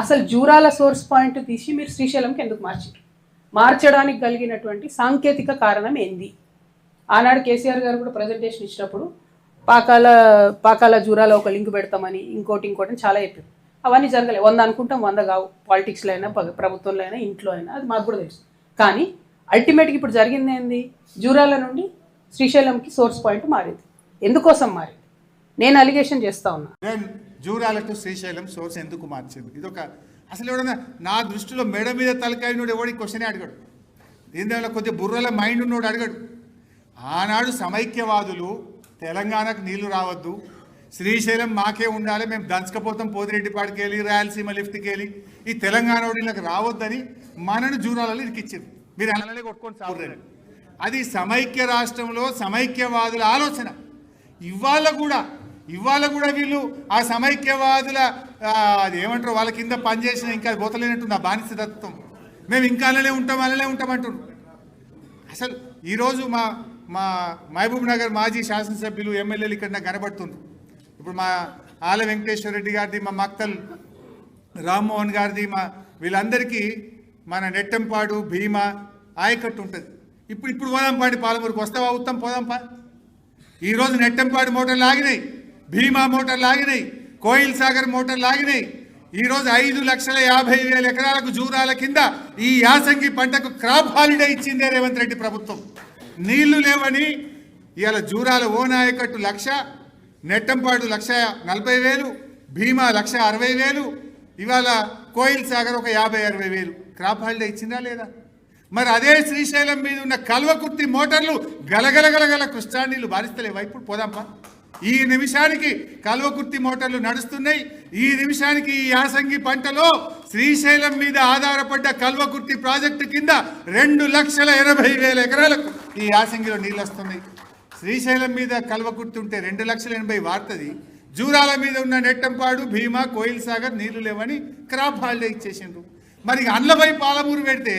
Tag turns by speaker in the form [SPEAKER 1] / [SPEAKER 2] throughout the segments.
[SPEAKER 1] అసలు Jurala source point తీసి మీరు శ్రీశైలంకి ఎందుకు మార్చడానికి కలిగినటువంటి సాంకేతిక కారణం ఏంది? ఆనాడు కేసీఆర్ గారు కూడా ప్రజెంటేషన్ ఇచ్చినప్పుడు పాకాల జూరాల ఒక లింక్ పెడతామని ఇంకోటి చాలా చెప్పారు. అవన్నీ జరగలేదు. 100 అనుకుంటాం, 100 కావు. పాలిటిక్స్లో అయినా ప్రభుత్వంలో అయినా ఇంట్లో అయినా అది మాకు కూడా తెలుసు. కానీ అల్టిమేట్గా ఇప్పుడు జరిగింది ఏంది? జూరాల నుండి శ్రీశైలంకి సోర్స్ పాయింట్ మారింది. ఎందుకోసం మారింది? నేను అలిగేషన్ చేస్తా ఉన్నా.
[SPEAKER 2] జూరాల టు శ్రీశైలం సోర్స్ ఎందుకు మార్చింది? ఇదొక అసలు ఎవడన్నా నా దృష్టిలో మెడ మీద తలకాయనోడు ఎవడి క్వశ్చనే అడగడు. దీని కొద్దిగా బుర్రల మైండ్ ఉన్నోడు అడగడు. ఆనాడు సమైక్యవాదులు తెలంగాణకు నీళ్లు రావద్దు, శ్రీశైలం మాకే ఉండాలి, మేము దంచకపోతాం పోతిరెడ్డిపాడికి వెళ్ళి రాయలసీమ లిఫ్ట్కి వెళ్ళి ఈ తెలంగాణ ఓడిలకు రావద్దని మనను జూరాలలో ఇరికిచ్చారు. మీరు అలానే కొట్టుకొని సాగుతారు. అది సమైక్య రాష్ట్రంలో సమైక్యవాదుల ఆలోచన. ఇవాళ కూడా వీళ్ళు ఆ సమైక్యవాదుల అది ఏమంటారు వాళ్ళ కింద పనిచేసిన ఇంకా పోతలేనట్టుంది ఆ బానిస తత్వం. మేము ఇంకా అలానే ఉంటామంటున్నారు. అసలు ఈరోజు మా మహబూబ్ నగర్ మాజీ శాసనసభ్యులు ఎమ్మెల్యేలు ఇక్కడ నాకు కనబడుతుంది. ఇప్పుడు మా ఆల వెంకటేశ్వర రెడ్డి గారిది, మా మక్తల్ రామ్మోహన్ గారిది, వీళ్ళందరికీ మన నెట్టంపాడు భీమా ఆయకట్టు ఉంటుంది. ఇప్పుడు పోదాంపాడి పాలమూరుకు వస్తావా? ఉత్తం పోదాంపా. ఈరోజు నెట్టంపాడు మోటార్లు ఆగినాయి, భీమా మోటార్లు ఆగినాయి, కోయిల్ సాగర్ మోటార్లు ఆగినాయి. ఈరోజు 5,50,000 ఎకరాలకు జూరాల కింద ఈ యాసంగి పంటకు క్రాప్ హాలిడే ఇచ్చిందే రేవంత్ రెడ్డి ప్రభుత్వం. నీళ్లు లేవని ఇవాళ జూరాల ఓనాయకట్టు 1,00,000, నెట్టంపాడు 1,40,000, భీమా 1,60,000, ఇవాళ కోయిల్ సాగర్ ఒక 50,000-60,000 క్రాప్ హాలిడే ఇచ్చిందా లేదా? మరి అదే శ్రీశైలం మీద ఉన్న కల్వకుర్తి మోటార్లు గలగలగలగల కృష్ణా నీళ్లు బారిస్తలేవా? ఇప్పుడు పోదాంపా. ఈ నిమిషానికి కల్వకుర్తి మోటార్లు నడుస్తున్నాయి. ఈ నిమిషానికి ఈ యాసంగి పంటలో శ్రీశైలం మీద ఆధారపడ్డ కల్వకుర్తి ప్రాజెక్టు కింద 2,80,000 ఎకరాలకు ఈ యాసంగిలో నీళ్ళు వస్తున్నాయి. శ్రీశైలం మీద కల్వకుర్తి ఉంటే 2,80,000 వాడుతుంది. జూరాల మీద ఉన్న నెట్టంపాడు భీమా కోయిల్ సాగర్ నీళ్లు లేవని క్రాప్ హాలిడే ఇచ్చేసిండ్రు. మరి అండ్లపై పాలమూరు పెడితే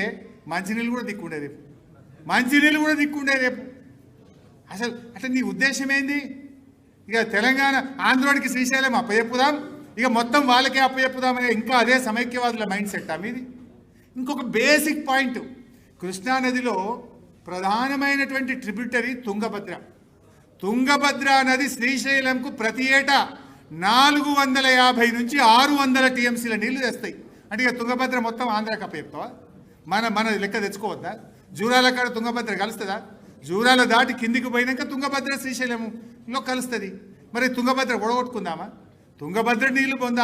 [SPEAKER 2] మంచినీళ్ళు కూడా దిక్కుండే రేపు. అసలు అంటే నీ ఉద్దేశం ఏంది? ఇక తెలంగాణ ఆంధ్రోడికి శ్రీశైలం అప్పచెప్పుదాం, ఇక మొత్తం వాళ్ళకే అప్పచెప్పుదామనే ఇంకా అదే సమైక్యవాదుల మైండ్ సెట్ మీది. ఇంకొక బేసిక్ పాయింట్, కృష్ణానదిలో ప్రధానమైనటువంటి ట్రిబ్యూటరీ తుంగభద్ర నది శ్రీశైలంకు ప్రతి ఏటా 450 నుంచి 600 టీఎంసీల నీళ్లు తెస్తాయి. అంటే ఇక తుంగభద్ర మొత్తం ఆంధ్రాకి అప్పచెప్తావా? మన లెక్క తెచ్చుకోవద్దా? జూరాల కాడ తుంగభద్ర కలుస్తుందా? జూరాల దాటి కిందికి పోయినాక తుంగభద్ర శ్రీశైలంలో కలుస్తుంది. మరి తుంగభద్ర ఒడగొట్టుకుందామా? తుంగభద్ర నీళ్లు పొందాలి.